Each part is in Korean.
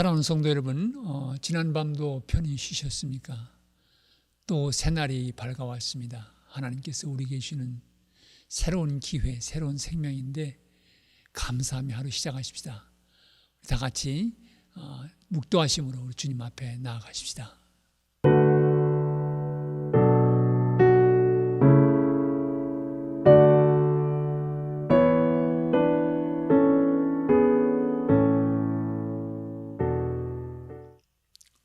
사랑하는 성도 여러분, 지난밤도 편히 쉬셨습니까? 또 새날이 밝아왔습니다. 하나님께서 우리에게 주시는 새로운 기회, 새로운 생명인데 감사하며 하루 시작하십시다. 다 같이 묵도하심으로 우리 주님 앞에 나아가십시다.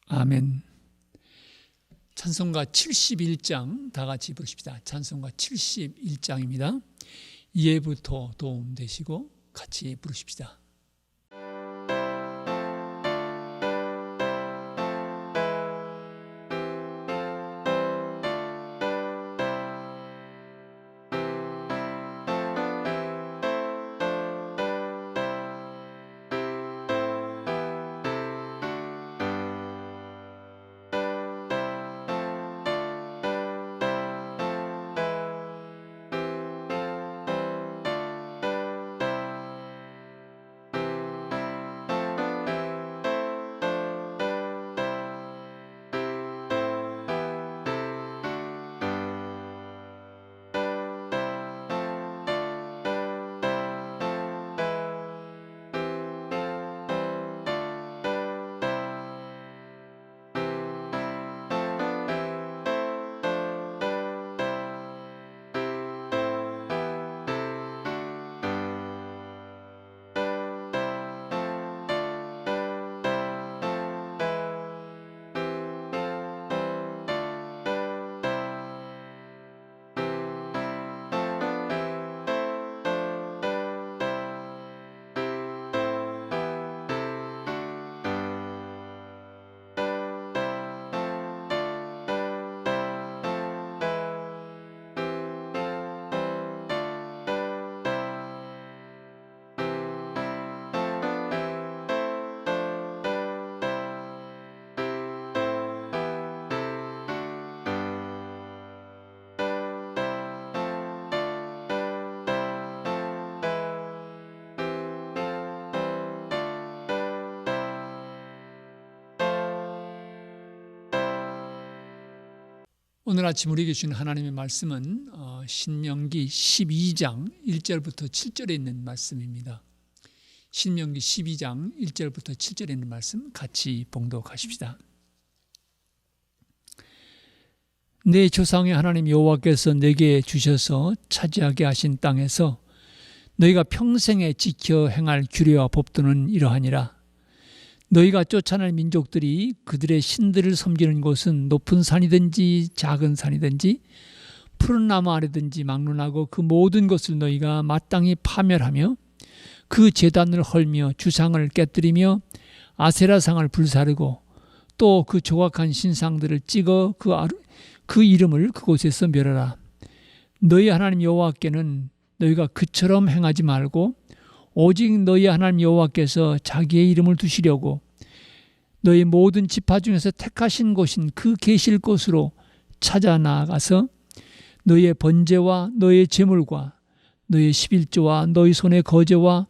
아멘. 찬송가 71장 다 같이 부르십시다. 찬송가 71장입니다. 이해부터 도움 되시고 같이 부르십시다. 오늘 아침 우리에게 주신 하나님의 말씀은 신명기 12장 1절부터 7절에 있는 말씀입니다. 신명기 12장 1절부터 7절에 있는 말씀 같이 봉독하십시다. 내 조상의 하나님 여호와께서 내게 주셔서 차지하게 하신 땅에서 너희가 평생에 지켜 행할 규례와 법도는 이러하니라. 너희가 쫓아낼 민족들이 그들의 신들을 섬기는 곳은 높은 산이든지 작은 산이든지 푸른 나무 아래든지 막론하고 그 모든 것을 너희가 마땅히 파멸하며 그 제단을 헐며 주상을 깨뜨리며 아세라상을 불사르고 또 그 조각한 신상들을 찍어 그 이름을 그곳에서 멸하라. 너희 하나님 여호와께는 너희가 그처럼 행하지 말고 오직 너희 하나님 여호와께서 자기의 이름을 두시려고 너희 모든 지파 중에서 택하신 곳인 그 계실 곳으로 찾아 나아가서 너희의 번제와 너희의 제물과 너희의 11조와 너희 손의 거제와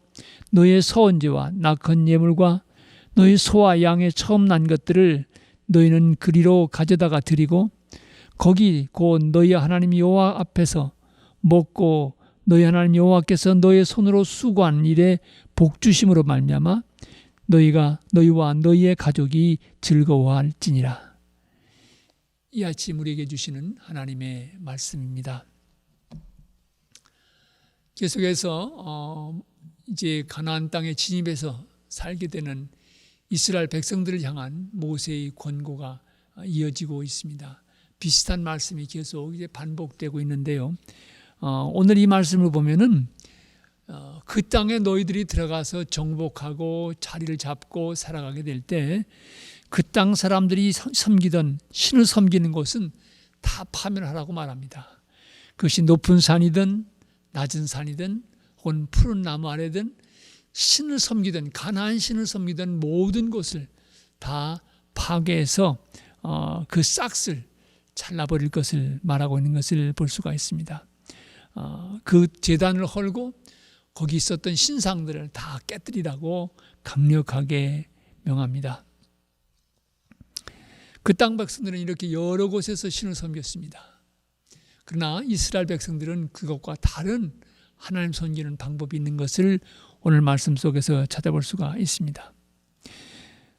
너희의 서원제와 낙헌 예물과 너희 소와 양의 처음 난 것들을 너희는 그리로 가져다가 드리고 거기 곧 너희 하나님 여호와 앞에서 먹고 너희 하나님 여호와께서 너희의 손으로 수고한 일에 복주심으로 말미암아 너희와 너희의 가족이 즐거워할지니라. 이 아침 우리에게 주시는 하나님의 말씀입니다. 계속해서 이제 가나안 땅에 진입해서 살게 되는 이스라엘 백성들을 향한 모세의 권고가 이어지고 있습니다. 비슷한 말씀이 계속 이제 반복되고 있는데요. 오늘 이 말씀을 보면은 그 땅에 너희들이 들어가서 정복하고 자리를 잡고 살아가게 될 때 그 땅 사람들이 섬기던 신을 섬기는 곳은 다 파멸하라고 말합니다. 그것이 높은 산이든 낮은 산이든 혹은 푸른 나무 아래든 신을 섬기던 가나안 신을 섬기던 모든 곳을 다 파괴해서 그 싹을 잘라버릴 것을 말하고 있는 것을 볼 수가 있습니다. 그 제단을 헐고 거기 있었던 신상들을 다 깨뜨리라고 강력하게 명합니다. 그 땅 백성들은 이렇게 여러 곳에서 신을 섬겼습니다. 그러나 이스라엘 백성들은 그것과 다른 하나님 섬기는 방법이 있는 것을 오늘 말씀 속에서 찾아볼 수가 있습니다.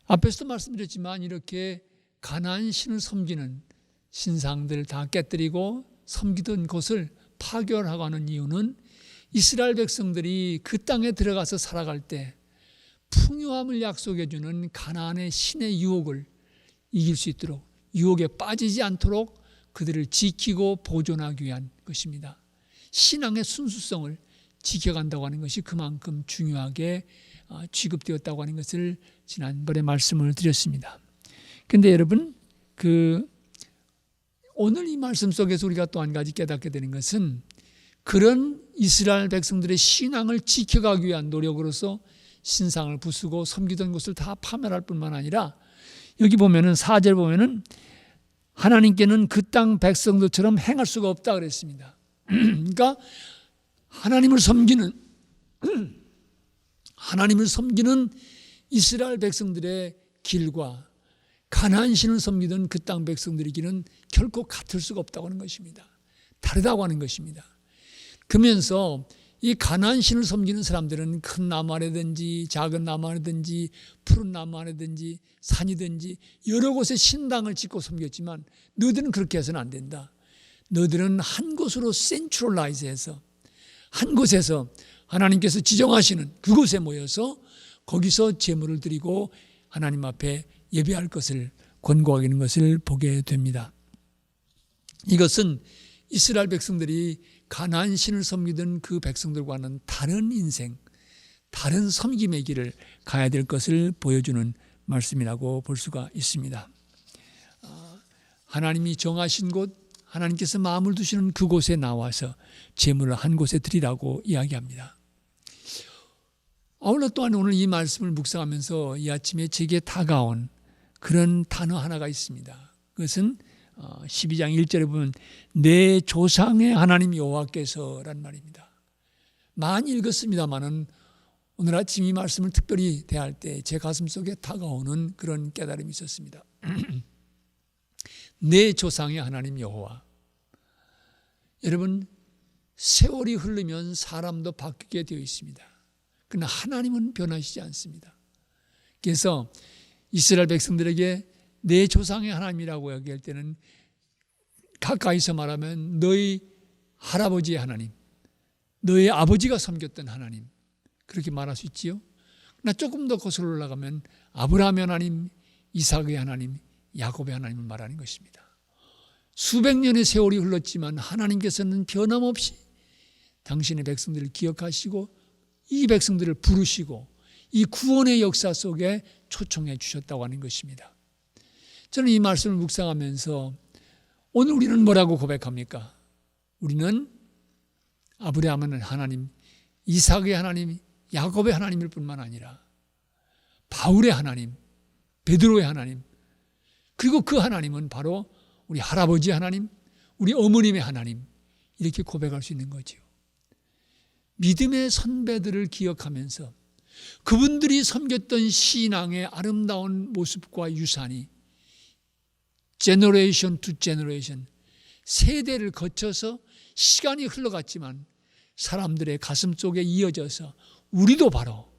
앞에서도 말씀드렸지만 이렇게 가나안 신을 섬기는 신상들을 다 깨뜨리고 섬기던 곳을 파괴하고 하는 이유는 이스라엘 백성들이 그 땅에 들어가서 살아갈 때 풍요함을 약속해 주는 가나안의 신의 유혹을 이길 수 있도록, 유혹에 빠지지 않도록 그들을 지키고 보존하기 위한 것입니다. 신앙의 순수성을 지켜간다고 하는 것이 그만큼 중요하게 취급되었다고 하는 것을 지난번에 말씀을 드렸습니다. 그런데 여러분, 오늘 이 말씀 속에서 우리가 또 한 가지 깨닫게 되는 것은 그런 이스라엘 백성들의 신앙을 지켜가기 위한 노력으로서 신상을 부수고 섬기던 곳을 다 파멸할 뿐만 아니라 여기 보면은 4절 보면은 하나님께는 그 땅 백성들처럼 행할 수가 없다 그랬습니다. 그러니까 하나님을 섬기는 이스라엘 백성들의 길과 가나안 신을 섬기던 그 땅 백성들의 길은 결코 같을 수가 없다고 하는 것입니다. 다르다고 하는 것입니다. 그러면서 이 가나안 신을 섬기는 사람들은 큰 나무 아래든지 작은 나무 아래든지 푸른 나무 아래든지 산이든지 여러 곳에 신당을 짓고 섬겼지만 너희들은 그렇게 해서는 안 된다. 너희들은 한 곳으로 센트럴라이즈해서 한 곳에서 하나님께서 지정하시는 그곳에 모여서 거기서 제물을 드리고 하나님 앞에 예배할 것을 권고하는 것을 보게 됩니다. 이것은 이스라엘 백성들이 가나안 신을 섬기던 그 백성들과는 다른 인생, 다른 섬김의 길을 가야 될 것을 보여주는 말씀이라고 볼 수가 있습니다. 하나님이 정하신 곳, 하나님께서 마음을 두시는 그곳에 나와서 제물을 한 곳에 드리라고 이야기합니다. 아울러 또한 오늘 이 말씀을 묵상하면서 이 아침에 제게 다가온 그런 단어 하나가 있습니다. 그것은 12장 1절에 보면 내 조상의 하나님 여호와께서란 말입니다. 많이 읽었습니다마는 오늘 아침 이 말씀을 특별히 대할 때 제 가슴 속에 다가오는 그런 깨달음이 있었습니다. 내 조상의 하나님 여호와. 여러분, 세월이 흐르면 사람도 바뀌게 되어 있습니다. 그러나 하나님은 변하시지 않습니다. 그래서 이스라엘 백성들에게 내 조상의 하나님이라고 얘기할 때는 가까이서 말하면 너희 할아버지의 하나님, 너희 아버지가 섬겼던 하나님, 그렇게 말할 수 있지요. 그러나 조금 더 거슬러 올라가면 아브라함의 하나님, 이삭의 하나님, 야곱의 하나님을 말하는 것입니다. 수백 년의 세월이 흘렀지만 하나님께서는 변함없이 당신의 백성들을 기억하시고 이 백성들을 부르시고 이 구원의 역사 속에 초청해 주셨다고 하는 것입니다. 저는 이 말씀을 묵상하면서 오늘 우리는 뭐라고 고백합니까? 우리는 아브라함의 하나님, 이삭의 하나님, 야곱의 하나님일 뿐만 아니라 바울의 하나님, 베드로의 하나님, 그리고 그 하나님은 바로 우리 할아버지 하나님, 우리 어머님의 하나님, 이렇게 고백할 수 있는 거죠. 믿음의 선배들을 기억하면서 그분들이 섬겼던 신앙의 아름다운 모습과 유산이 제너레이션 투 제너레이션, 세대를 거쳐서 시간이 흘러갔지만 사람들의 가슴 속에 이어져서 우리도 바로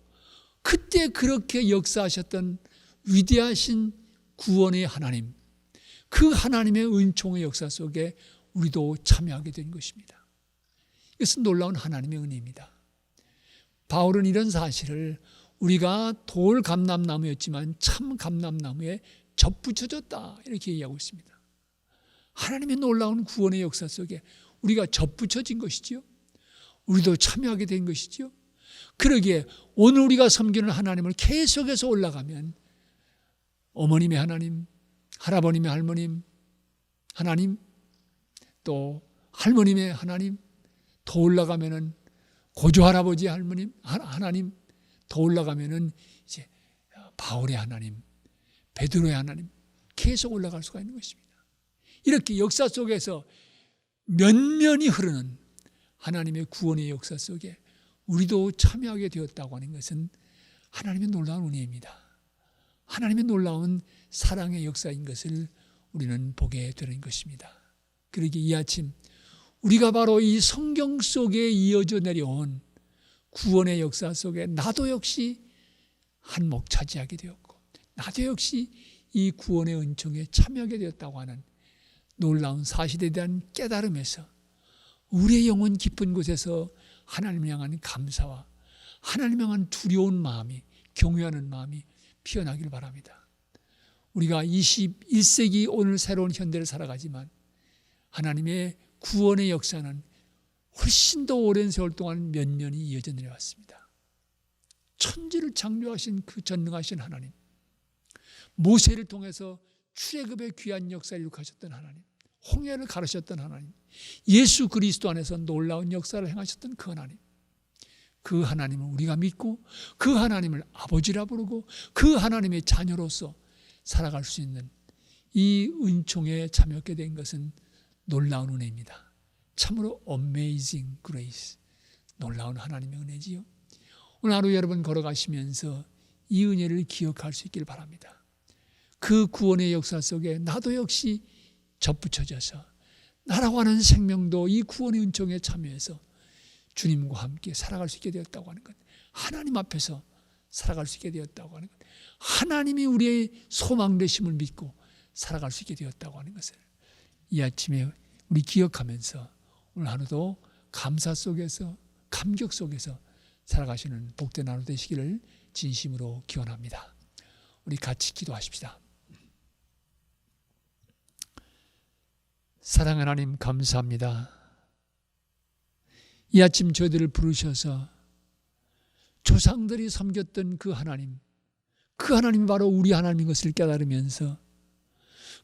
그때 그렇게 역사하셨던 위대하신 구원의 하나님, 그 하나님의 은총의 역사 속에 우리도 참여하게 된 것입니다. 이것은 놀라운 하나님의 은혜입니다. 바울은 이런 사실을 우리가 돌 감람나무였지만 참 감람나무에 접붙여졌다 이렇게 얘기하고 있습니다. 하나님의 놀라운 구원의 역사 속에 우리가 접붙여진 것이지요. 우리도 참여하게 된 것이지요. 그러기에 오늘 우리가 섬기는 하나님을 계속해서 올라가면 어머님의 하나님, 할아버님의 할머님 하나님, 또 할머님의 하나님, 더 올라가면은 고조 할아버지 할머님 하나님, 더 올라가면은 이제 바울의 하나님, 베드로의 하나님, 계속 올라갈 수가 있는 것입니다. 이렇게 역사 속에서 면면이 흐르는 하나님의 구원의 역사 속에 우리도 참여하게 되었다고 하는 것은 하나님의 놀라운 은혜입니다. 하나님의 놀라운 사랑의 역사인 것을 우리는 보게 되는 것입니다. 그러기에 이 아침 우리가 바로 이 성경 속에 이어져 내려온 구원의 역사 속에 나도 역시 한몫 차지하게 되었고, 나도 역시 이 구원의 은총에 참여하게 되었다고 하는 놀라운 사실에 대한 깨달음에서 우리의 영혼 깊은 곳에서 하나님을 향한 감사와 하나님을 향한 두려운 마음이, 경외하는 마음이 피어나길 바랍니다. 우리가 21세기 오늘 새로운 현대를 살아가지만 하나님의 구원의 역사는 훨씬 더 오랜 세월 동안 면면이 이어져 내려왔습니다. 천지를 창조하신 그 전능하신 하나님, 모세를 통해서 출애굽의 귀한 역사를 이룩하셨던 하나님, 홍해를 가르셨던 하나님, 예수 그리스도 안에서 놀라운 역사를 행하셨던 그 하나님, 그 하나님을 우리가 믿고 그 하나님을 아버지라 부르고 그 하나님의 자녀로서 살아갈 수 있는 이 은총에 참여하게 된 것은 놀라운 은혜입니다. 참으로 amazing grace, 놀라운 하나님의 은혜지요. 오늘 하루 여러분 걸어가시면서 이 은혜를 기억할 수 있길 바랍니다. 그 구원의 역사 속에 나도 역시 접붙여져서 나라고 하는 생명도 이 구원의 은총에 참여해서 주님과 함께 살아갈 수 있게 되었다고 하는 것, 하나님 앞에서 살아갈 수 있게 되었다고 하는 것, 하나님이 우리의 소망 되심을 믿고 살아갈 수 있게 되었다고 하는 것을 이 아침에 우리 기억하면서 오늘 하루도 감사 속에서, 감격 속에서 살아가시는 복된 하루 되시기를 진심으로 기원합니다. 우리 같이 기도하십시다. 사랑하는 하나님, 감사합니다. 이 아침 저희들을 부르셔서 조상들이 섬겼던 그 하나님, 그 하나님이 바로 우리 하나님인 것을 깨달으면서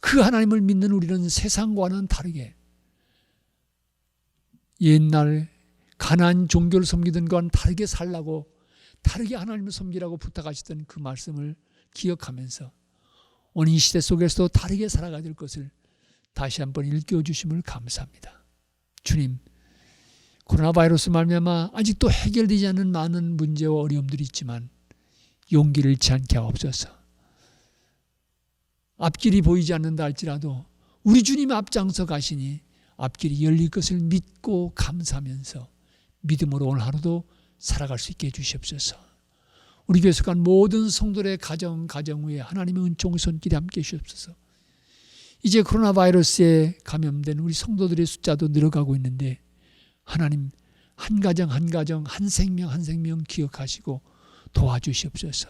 그 하나님을 믿는 우리는 세상과는 다르게 옛날 가나안 종교를 섬기던 것과는 다르게 살라고, 다르게 하나님을 섬기라고 부탁하셨던 그 말씀을 기억하면서 오늘 이 시대 속에서도 다르게 살아가야 될 것을 다시 한번 일깨워주심을 감사합니다. 주님, 코로나 바이러스 말미암아 아직도 해결되지 않는 많은 문제와 어려움들이 있지만 용기를 잃지 않게 하옵소서. 앞길이 보이지 않는다 할지라도 우리 주님 앞장서 가시니 앞길이 열릴 것을 믿고 감사하면서 믿음으로 오늘 하루도 살아갈 수 있게 해주시옵소서. 우리 교회 속한 모든 성도들의 가정 위에 하나님의 은총의 손길이 함께 해주시옵소서. 이제 코로나 바이러스에 감염된 우리 성도들의 숫자도 늘어가고 있는데 하나님, 한 가정 한 가정, 한 생명 한 생명 기억하시고 도와주시옵소서.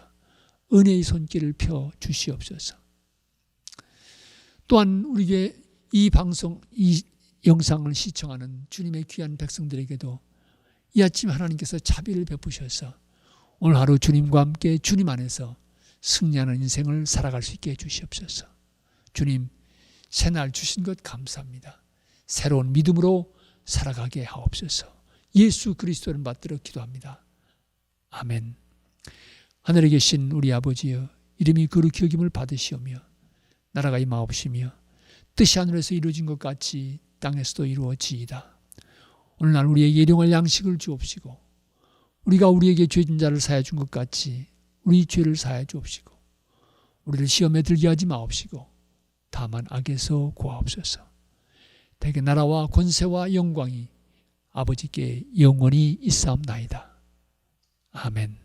은혜의 손길을 펴 주시옵소서. 또한 우리에게 이 방송, 이 영상을 시청하는 주님의 귀한 백성들에게도 이 아침 하나님께서 자비를 베푸셔서 오늘 하루 주님과 함께 주님 안에서 승리하는 인생을 살아갈 수 있게 해주시옵소서. 주님, 새날 주신 것 감사합니다. 새로운 믿음으로 살아가게 하옵소서. 예수 그리스도를 받들어 기도합니다. 아멘. 하늘에 계신 우리 아버지여, 이름이 거룩히 여김을 받으시오며 나라가 임하옵시며 뜻이 하늘에서 이루어진 것 같이 땅에서도 이루어지이다. 오늘날 우리에게 일용할 양식을 주옵시고 우리가 우리에게 죄진 자를 사하여 준 것 같이 우리 죄를 사하여 주옵시고 우리를 시험에 들게 하지 마옵시고 다만 악에서 구하옵소서. 대개 나라와 권세와 영광이 아버지께 영원히 있사옵나이다. 아멘.